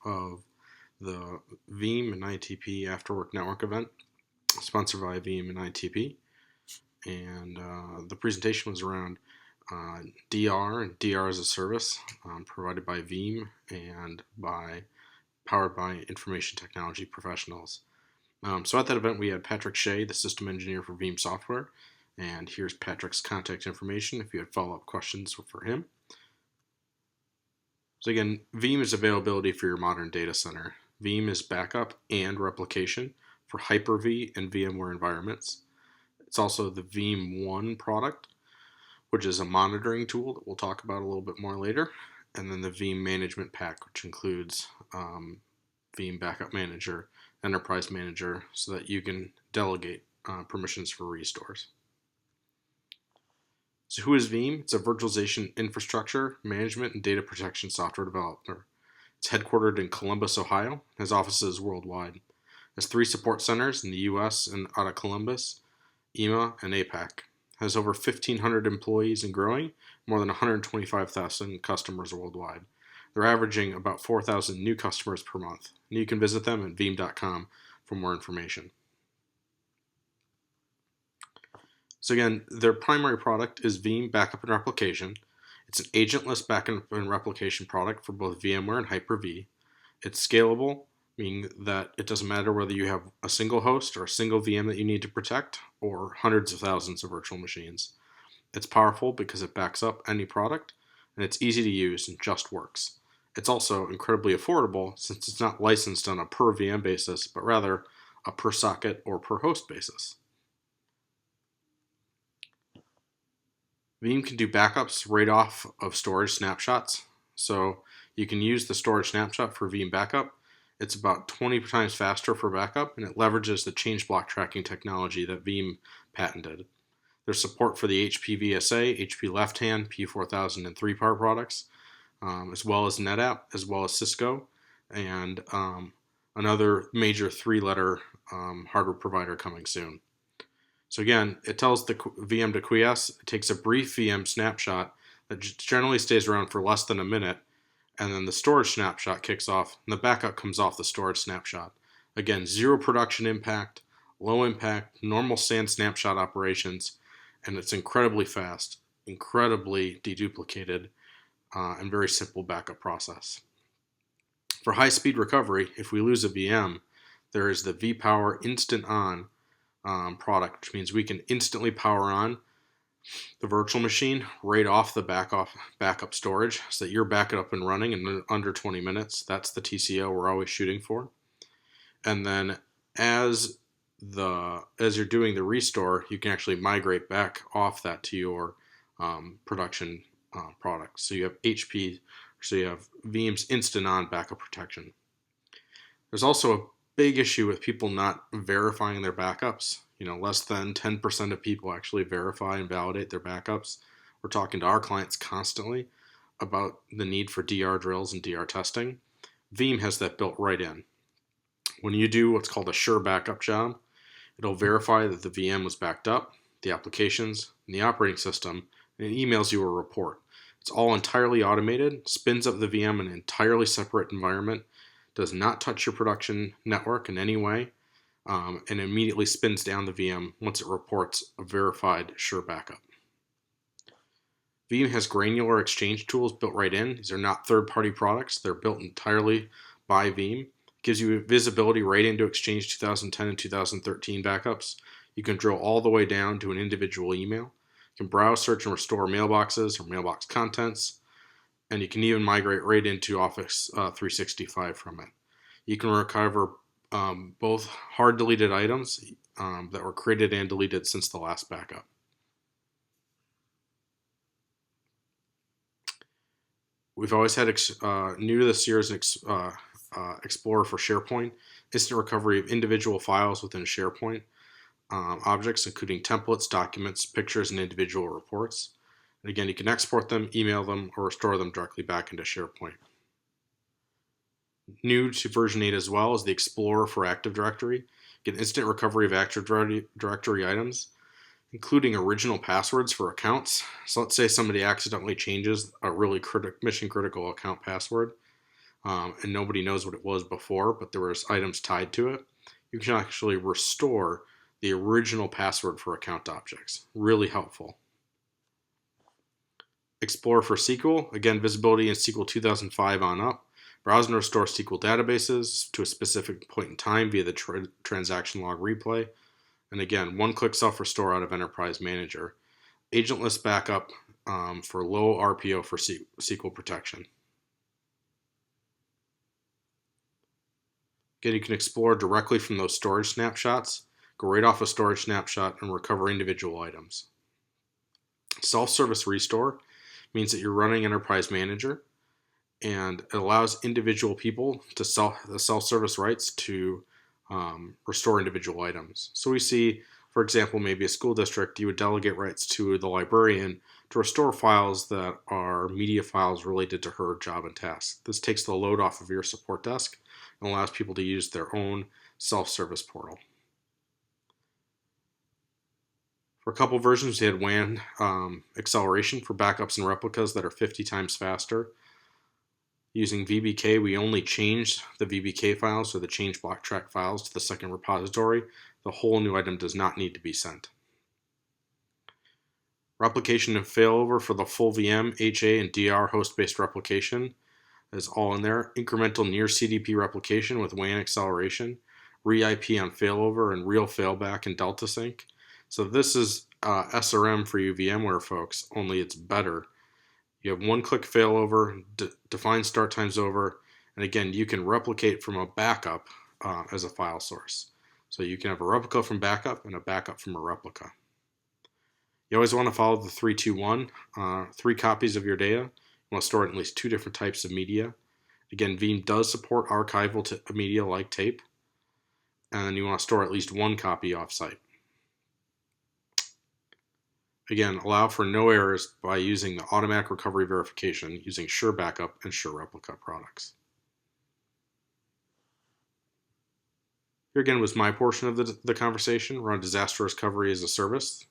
of the Veeam and ITP Afterwork Network event, sponsored by Veeam and ITP. And the presentation was around DR and DR as a service provided by Veeam and powered by information technology professionals. So at that event, we had Patrick Shea, the system engineer for Veeam Software, and here's Patrick's contact information if you had follow-up questions for him. So again, Veeam is availability for your modern data center. Veeam is backup and replication for Hyper-V and VMware environments. It's also the Veeam One product, which is a monitoring tool that we'll talk about a little bit more later, and then the Veeam Management Pack, which includes Veeam Backup Manager, Enterprise Manager, so that you can delegate permissions for restores. So who is Veeam? It's a virtualization infrastructure, management, and data protection software developer. It's headquartered in Columbus, Ohio, and has offices worldwide. It has 3 support centers in the US and out of Columbus, EMA, and APAC. It has over 1,500 employees and growing, more than 125,000 customers worldwide. They're averaging about 4,000 new customers per month. And you can visit them at veeam.com for more information. So again, their primary product is Veeam Backup and Replication. It's an agentless backup and replication product for both VMware and Hyper-V. It's scalable, meaning that it doesn't matter whether you have a single host or a single VM that you need to protect, or hundreds of thousands of virtual machines. It's powerful because it backs up any product, and it's easy to use and just works. It's also incredibly affordable since it's not licensed on a per VM basis, but rather a per socket or per host basis. Veeam can do backups right off of storage snapshots. So you can use the storage snapshot for Veeam Backup. It's about 20 times faster for backup, and it leverages the change block tracking technology that Veeam patented. There's support for the HP VSA, HP Left Hand, P4000, and 3PAR products, as well as NetApp, as well as Cisco, and another major 3-letter hardware provider coming soon. So again, it tells the VM to quiesce. It takes a brief VM snapshot that generally stays around for less than a minute, and then the storage snapshot kicks off, and the backup comes off the storage snapshot. Again, 0 production impact, low impact, normal SAN snapshot operations, and it's incredibly fast, incredibly deduplicated, and very simple backup process. For high-speed recovery, if we lose a VM, there is the vPower Instant On product, which means we can instantly power on the virtual machine right off the backup storage so that you're back up and running in under 20 minutes. That's the TCO we're always shooting for. And then as you're doing the restore, you can actually migrate back off that to your production product. So you have Veeam's Instant On backup protection. There's also a big issue with people not verifying their backups. Less than 10% of people actually verify and validate their backups. We're talking to our clients constantly about the need for DR drills and DR testing. Veeam has that built right in. When you do what's called a sure backup job, it'll verify that the VM was backed up, the applications, and the operating system, and it emails you a report. It's all entirely automated, spins up the VM in an entirely separate environment, does not touch your production network in any way, and immediately spins down the VM once it reports a verified sure backup. Veeam has Granular exchange tools built right in. These are not third-party products. They're built entirely by Veeam. It gives you visibility right into Exchange 2010 and 2013 backups. You can drill all the way down to an individual email. You can browse, search, and restore mailboxes or mailbox contents. And you can even migrate right into Office 365 from it. You can recover both hard deleted items that were created and deleted since the last backup. We've always had, new to this year is an Explorer for SharePoint, instant recovery of individual files within SharePoint objects, including templates, documents, pictures, and individual reports. And again, you can export them, email them, or restore them directly back into SharePoint. New to version 8 as well is the Explorer for Active Directory. Get instant recovery of Active Directory items, including original passwords for accounts. So let's say somebody accidentally changes a really mission-critical account password. and nobody knows what it was before, but there was items tied to it, you can actually restore the original password for account objects. Really helpful. Explore for SQL, again, visibility in SQL 2005 on up. Browse and restore SQL databases to a specific point in time via the transaction log replay. And again, one-click self-restore out of Enterprise Manager. Agentless backup for low RPO for SQL protection. Again, you can explore directly from those storage snapshots, go right off a storage snapshot and recover individual items. Self-service restore means that you're running Enterprise Manager, and it allows individual people to the self-service rights to restore individual items. So we see, for example, maybe a school district, you would delegate rights to the librarian to restore files that are media files related to her job and task. This takes the load off of your support desk and allows people to use their own self-service portal. For a couple versions, we had WAN acceleration for backups and replicas that are 50 times faster. Using VBK, we only changed the VBK files, or the change block track files, to the second repository. The whole new item does not need to be sent. Replication and failover for the full VM, HA, and DR host-based replication is all in there. Incremental near CDP replication with WAN acceleration, re-IP on failover, and real failback in Delta Sync. So this is SRM for you VMware folks, only it's better. You have one-click failover, define start times over, and again, you can replicate from a backup as a file source. So you can have a replica from backup and a backup from a replica. You always want to follow the 3-2-1, 3 copies of your data. You want to store it in at least 2 different types of media. Again, Veeam does support archival media like tape, and then you want to store at least 1 copy offsite. Again, allow for no errors by using the automatic recovery verification using Sure Backup and Sure Replica products. Here again was my portion of the conversation around disaster recovery as a service.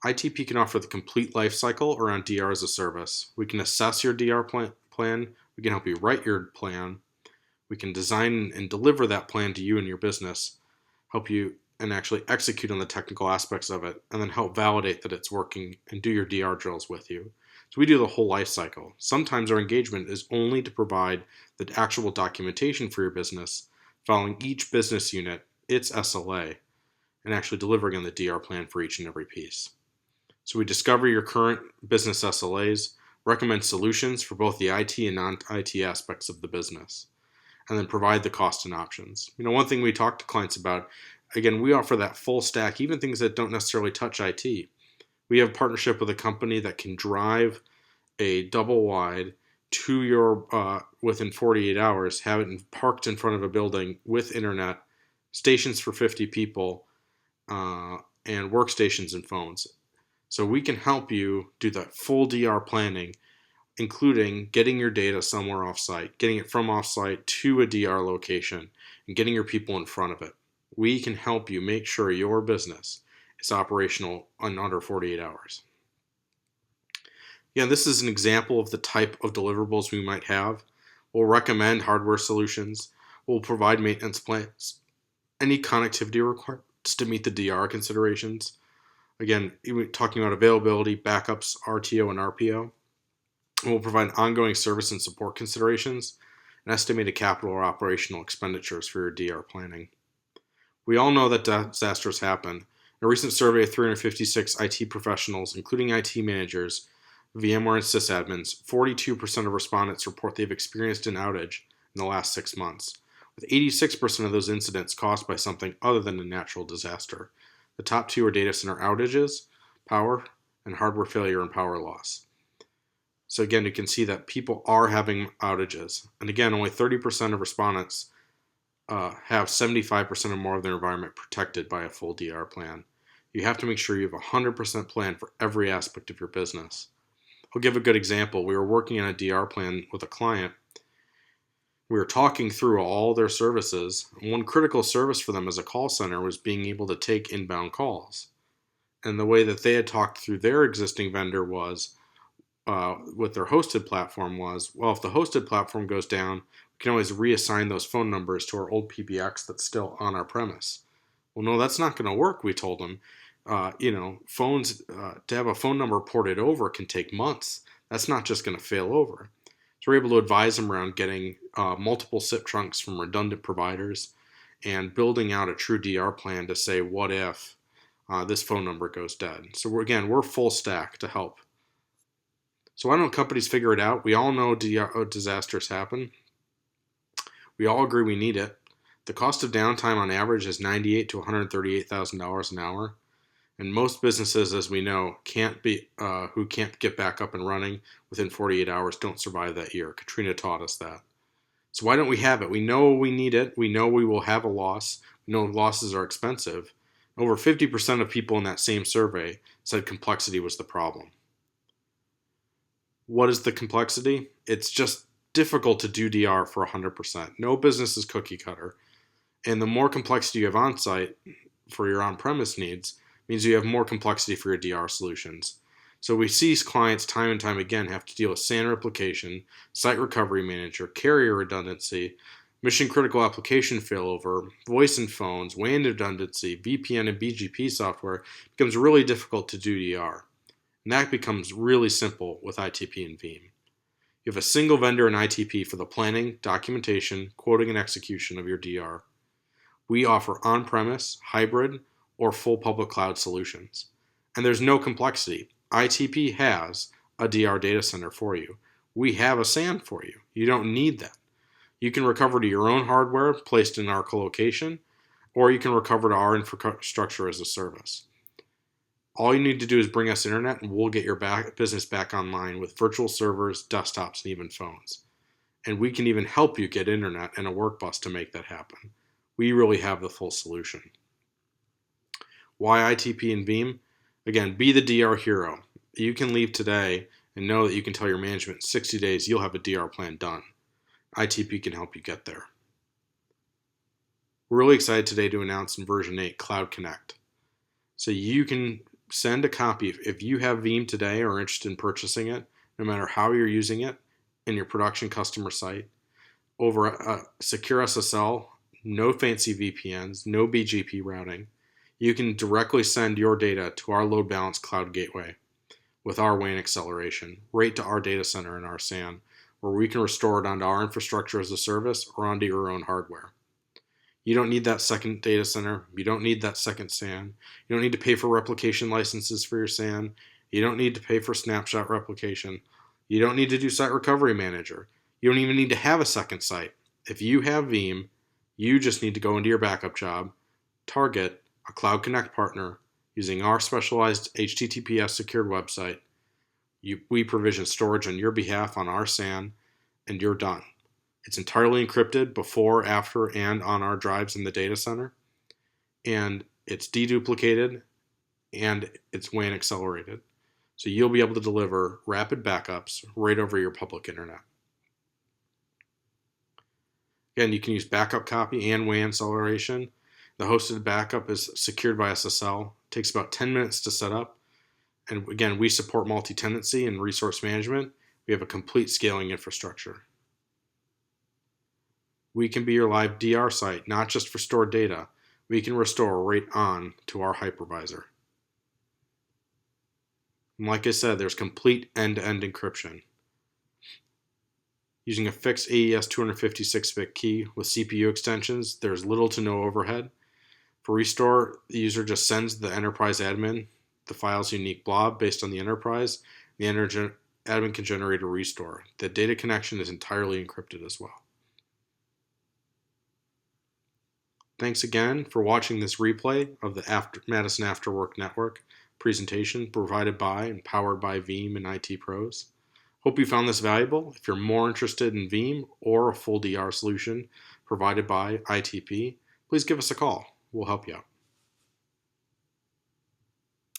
ITP can offer the complete life cycle around DR as a service. We can assess your DR plan. We can help you write your plan. We can design and deliver that plan to you and your business, help you and actually execute on the technical aspects of it, and then help validate that it's working and do your DR drills with you. So we do the whole life cycle. Sometimes our engagement is only to provide the actual documentation for your business, following each business unit, its SLA, and actually delivering on the DR plan for each and every piece. So we discover your current business SLAs, recommend solutions for both the IT and non-IT aspects of the business, and then provide the cost and options. One thing we talk to clients about, again, we offer that full stack, even things that don't necessarily touch IT. We have a partnership with a company that can drive a double wide to your within 48 hours, have it parked in front of a building with internet, stations for 50 people, and workstations and phones. So we can help you do that full DR planning, including getting your data somewhere offsite, getting it from offsite to a DR location, and getting your people in front of it. We can help you make sure your business is operational in under 48 hours. Yeah, this is an example of the type of deliverables we might have. We'll recommend hardware solutions. We'll provide maintenance plans, any connectivity requirements to meet the DR considerations. Again, talking about availability, backups, RTO, and RPO. We'll provide ongoing service and support considerations and estimated capital or operational expenditures for your DR planning. We all know that disasters happen. In a recent survey of 356 IT professionals, including IT managers, VMware and sysadmins, 42% of respondents report they've experienced an outage in the last 6 months, with 86% of those incidents caused by something other than a natural disaster. The top 2 are data center outages, power, and hardware failure and power loss. So again, you can see that people are having outages. And again, only 30% of respondents have 75% or more of their environment protected by a full DR plan. You have to make sure you have a 100% plan for every aspect of your business. I'll give a good example. We were working on a DR plan with a client. We were talking through all their services. One critical service for them as a call center was being able to take inbound calls. And the way that they had talked through their existing vendor was, with their hosted platform was, well, if the hosted platform goes down, we can always reassign those phone numbers to our old PBX that's still on our premise. Well, no, that's not going to work, we told them. Phones, to have a phone number ported over can take months. That's not just going to fail over. So we're able to advise them around getting multiple SIP trunks from redundant providers and building out a true DR plan to say, what if this phone number goes dead? So we're full stack to help. So why don't companies figure it out? We all know disasters happen. We all agree we need it. The cost of downtime on average is $98,000 to $138,000 an hour. And most businesses, as we know, who can't get back up and running within 48 hours don't survive that year. Katrina taught us that. So why don't we have it? We know we need it. We know we will have a loss. We know losses are expensive. Over 50% of people in that same survey said complexity was the problem. What is the complexity? It's just difficult to do DR for 100%. No business is cookie cutter. And the more complexity you have on site for your on-premise needs means you have more complexity for your DR solutions. So we see clients time and time again have to deal with SAN replication, site recovery manager, carrier redundancy, mission critical application failover, voice and phones, WAN redundancy, VPN and BGP software. It becomes really difficult to do DR. And that becomes really simple with ITP and Veeam. You have a single vendor in ITP for the planning, documentation, quoting, and execution of your DR. We offer on-premise, hybrid, or full public cloud solutions. And there's no complexity. ITP has a DR data center for you. We have a SAN for you. You don't need that. You can recover to your own hardware placed in our colocation, or you can recover to our infrastructure as a service. All you need to do is bring us internet and we'll get your business back online with virtual servers, desktops, and even phones. And we can even help you get internet and a work bus to make that happen. We really have the full solution. Why ITP and Veeam? Again, be the DR hero. You can leave today and know that you can tell your management in 60 days you'll have a DR plan done. ITP can help you get there. We're really excited today to announce in version 8 Cloud Connect. So you can send a copy. If you have Veeam today or are interested in purchasing it, no matter how you're using it in your production customer site, over a secure SSL, no fancy VPNs, no BGP routing, you can directly send your data to our load balance cloud gateway with our WAN acceleration, right to our data center and our SAN, where we can restore it onto our infrastructure as a service or onto your own hardware. You don't need that second data center. You don't need that second SAN. You don't need to pay for replication licenses for your SAN. You don't need to pay for snapshot replication. You don't need to do site recovery manager. You don't even need to have a second site. If you have Veeam, you just need to go into your backup job, target a Cloud Connect partner using our specialized HTTPS secured website. We provision storage on your behalf on our SAN, and you're done. It's entirely encrypted before, after, and on our drives in the data center. And it's deduplicated and it's WAN accelerated. So you'll be able to deliver rapid backups right over your public internet. Again, you can use backup copy and WAN acceleration. The hosted backup is secured by SSL. It takes about 10 minutes to set up. And again, we support multi-tenancy and resource management. We have a complete scaling infrastructure. We can be your live DR site, not just for stored data. We can restore right on to our hypervisor. And like I said, there's complete end-to-end encryption. Using a fixed AES 256-bit key with CPU extensions, there's little to no overhead. For restore, the user just sends the enterprise admin the file's unique blob based on the enterprise. The admin can generate a restore. The data connection is entirely encrypted as well. Thanks again for watching this replay of the Madison After Work Network presentation provided by and powered by Veeam and IT Pros. Hope you found this valuable. If you're more interested in Veeam or a full DR solution provided by ITP, please give us a call. We'll help you out.